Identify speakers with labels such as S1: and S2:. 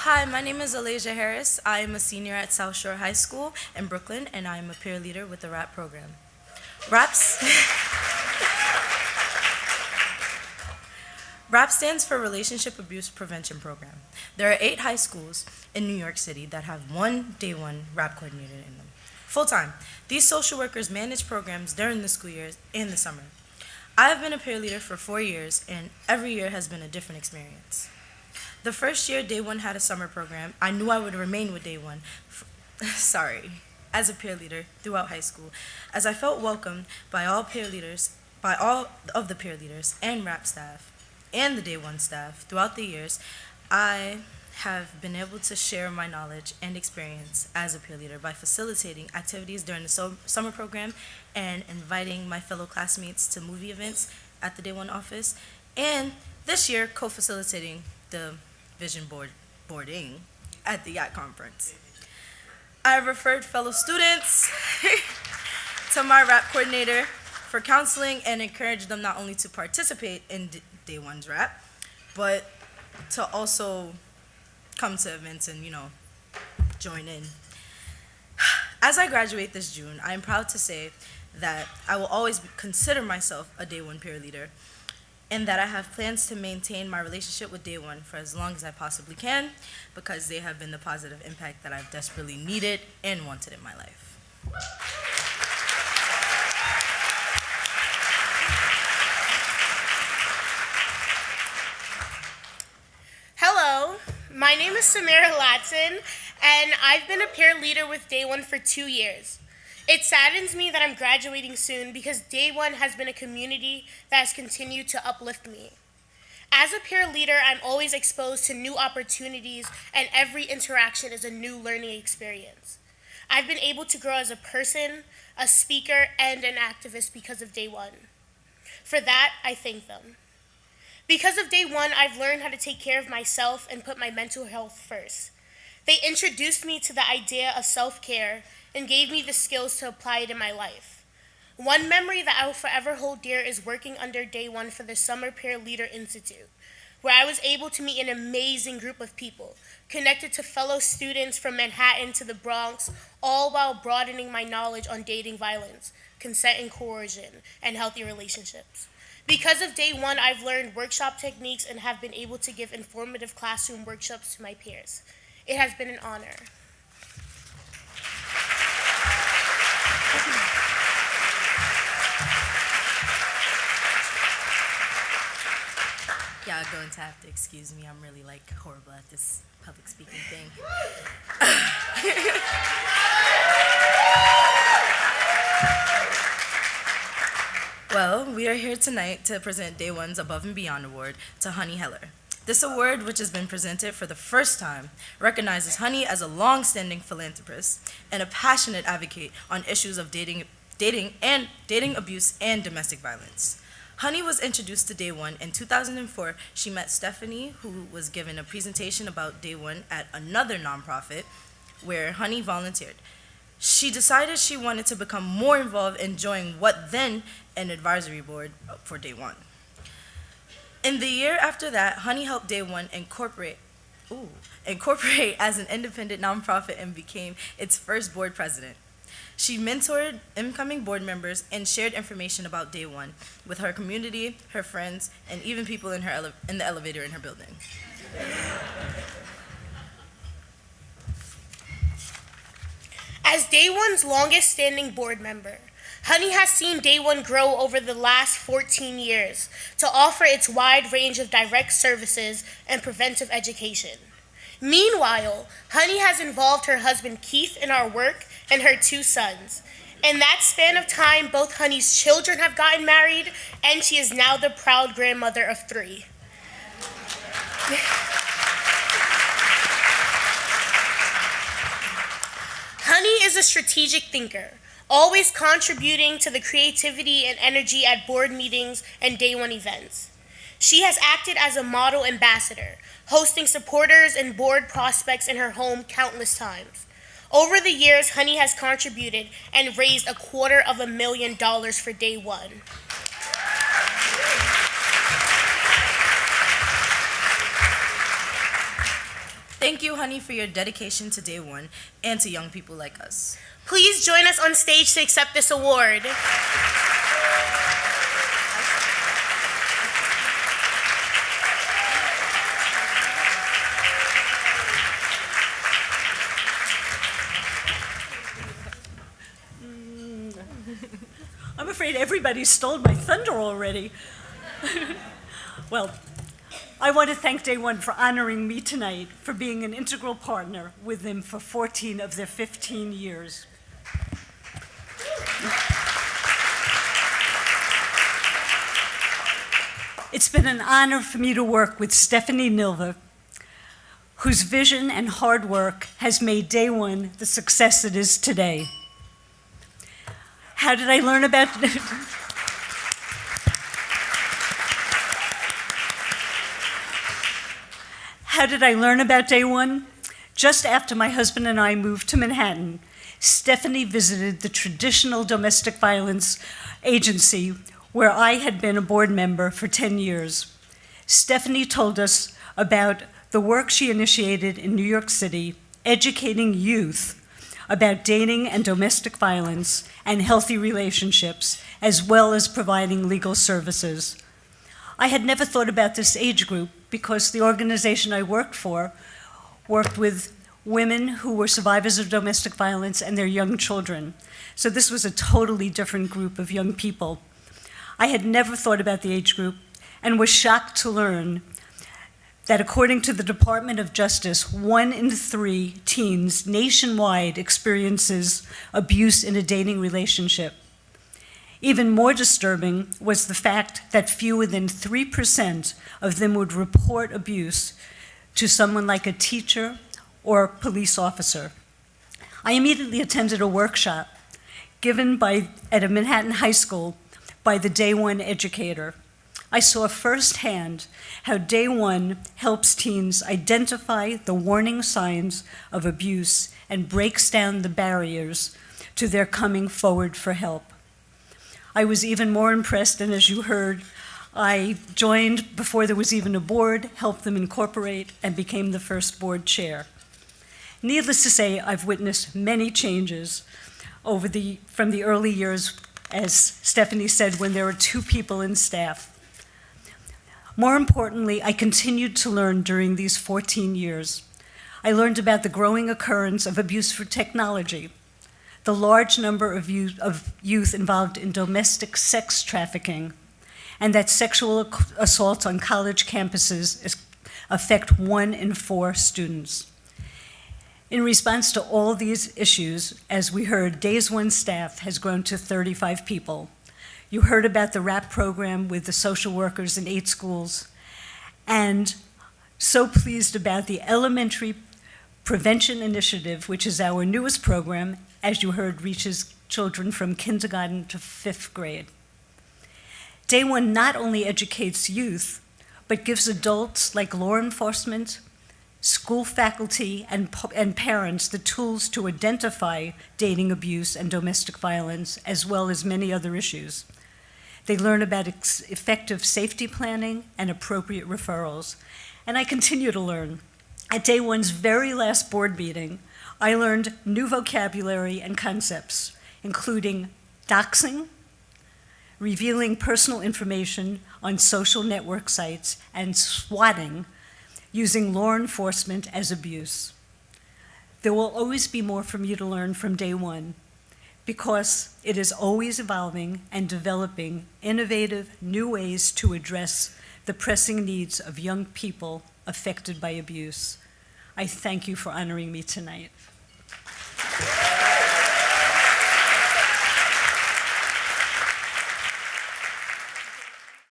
S1: Hi, my name is Alaijah Harris. I am a senior at South Shore High School in Brooklyn, and I am a peer leader with the RAP program. RAPS RAP stands for Relationship Abuse Prevention Program. There are 8 high schools in New York City that have one day one RAP coordinator in them. Full time, these social workers manage programs during the school years and the summer. I have been a peer leader for 4 years, and every year has been a different experience. The first year Day One had a summer program, I knew I would remain with Day One, as a peer leader throughout high school, as I felt welcomed by all of the peer leaders and RAP staff and the Day One staff. Throughout the years, I have been able to share my knowledge and experience as a peer leader by facilitating activities during the summer program and inviting my fellow classmates to movie events at the Day One office, and this year co-facilitating the boarding at the yacht conference. I have referred fellow students to my RAP coordinator for counseling and encouraged them not only to participate in Day One's RAP, but to also come to events and, join in. As I graduate this June, I am proud to say that I will always consider myself a Day One peer leader, and that I have plans to maintain my relationship with Day One for as long as I possibly can, because they have been the positive impact that I've desperately needed and wanted in my life.
S2: Hello, my name is Samara Watson, and I've been a peer leader with Day One for 2 years. It saddens me that I'm graduating soon because Day One has been a community that has continued to uplift me. As a peer leader, I'm always exposed to new opportunities, and every interaction is a new learning experience. I've been able to grow as a person, a speaker, and an activist because of Day One. For that, I thank them. Because of Day One, I've learned how to take care of myself and put my mental health first. They introduced me to the idea of self-care and gave me the skills to apply it in my life. One memory that I will forever hold dear is working under Day One for the Summer Peer Leader Institute, where I was able to meet an amazing group of people, connected to fellow students from Manhattan to the Bronx, all while broadening my knowledge on dating violence, consent and coercion, and healthy relationships. Because of Day One, I've learned workshop techniques and have been able to give informative classroom workshops to my peers. It has been an honor.
S1: Y'all are going to have to excuse me. I'm really horrible at this public speaking thing. Well, we are here tonight to present Day One's Above and Beyond Award to Honey Heller. This award, which has been presented for the first time, recognizes Honey as a long-standing philanthropist and a passionate advocate on issues of dating abuse and domestic violence. Honey was introduced to Day One in 2004. She met Stephanie, who was given a presentation about Day One at another nonprofit where Honey volunteered. She decided she wanted to become more involved in joining what then an advisory board for Day One. In the year after that, Honey helped Day One incorporate as an independent nonprofit and became its first board president. She mentored incoming board members and shared information about Day One with her community, her friends, and even people in the elevator in her building.
S2: As Day One's longest standing board member, Honey has seen Day One grow over the last 14 years to offer its wide range of direct services and preventive education. Meanwhile, Honey has involved her husband Keith in our work and her 2 sons. In that span of time, both Honey's children have gotten married, and she is now the proud grandmother of 3. Honey is a strategic thinker, always contributing to the creativity and energy at board meetings and Day One events. She has acted as a model ambassador, hosting supporters and board prospects in her home countless times. Over the years, Honey has contributed and raised $250,000 for Day One.
S1: Thank you, honey, for your dedication to Day One and to young people like us.
S2: Please join us on stage to accept this award.
S3: I'm afraid everybody stole my thunder already. Well, I want to thank Day One for honoring me tonight, for being an integral partner with them for 14 of their 15 years. It's been an honor for me to work with Stephanie Nilva, whose vision and hard work has made Day One the success it is today. How did I learn about How did I learn about Day One? Just after my husband and I moved to Manhattan, Stephanie visited the traditional domestic violence agency where I had been a board member for 10 years. Stephanie told us about the work she initiated in New York City, educating youth about dating and domestic violence and healthy relationships, as well as providing legal services. I had never thought about this age group because the organization I worked for worked with women who were survivors of domestic violence and their young children. So this was a totally different group of young people. I had never thought about the age group and was shocked to learn that according to the Department of Justice, 1 in 3 teens nationwide experiences abuse in a dating relationship. Even more disturbing was the fact that fewer than 3% of them would report abuse to someone like a teacher or a police officer. I immediately attended a workshop given at a Manhattan high school by the Day One educator. I saw firsthand how Day One helps teens identify the warning signs of abuse and breaks down the barriers to their coming forward for help. I was even more impressed, and as you heard, I joined before there was even a board, helped them incorporate, and became the first board chair. Needless to say, I've witnessed many changes from the early years, as Stephanie said, when there were 2 people in staff. More importantly, I continued to learn during these 14 years. I learned about the growing occurrence of abuse through technology, the large number of youth involved in domestic sex trafficking, and that sexual assaults on college campuses affect 1 in 4 students. In response to all these issues, as we heard, Day One staff has grown to 35 people. You heard about the RAP program with the social workers in 8 schools, and so pleased about the Elementary Prevention Initiative, which is our newest program, as you heard, reaches children from kindergarten to 5th grade. Day One not only educates youth, but gives adults like law enforcement, school faculty, and parents the tools to identify dating abuse and domestic violence, as well as many other issues. They learn about effective safety planning and appropriate referrals. And I continue to learn. At Day One's very last board meeting, I learned new vocabulary and concepts, including doxing, revealing personal information on social network sites, and swatting, using law enforcement as abuse. There will always be more for me to learn from Day One, because it is always evolving and developing innovative new ways to address the pressing needs of young people affected by abuse. I thank you for honoring me tonight.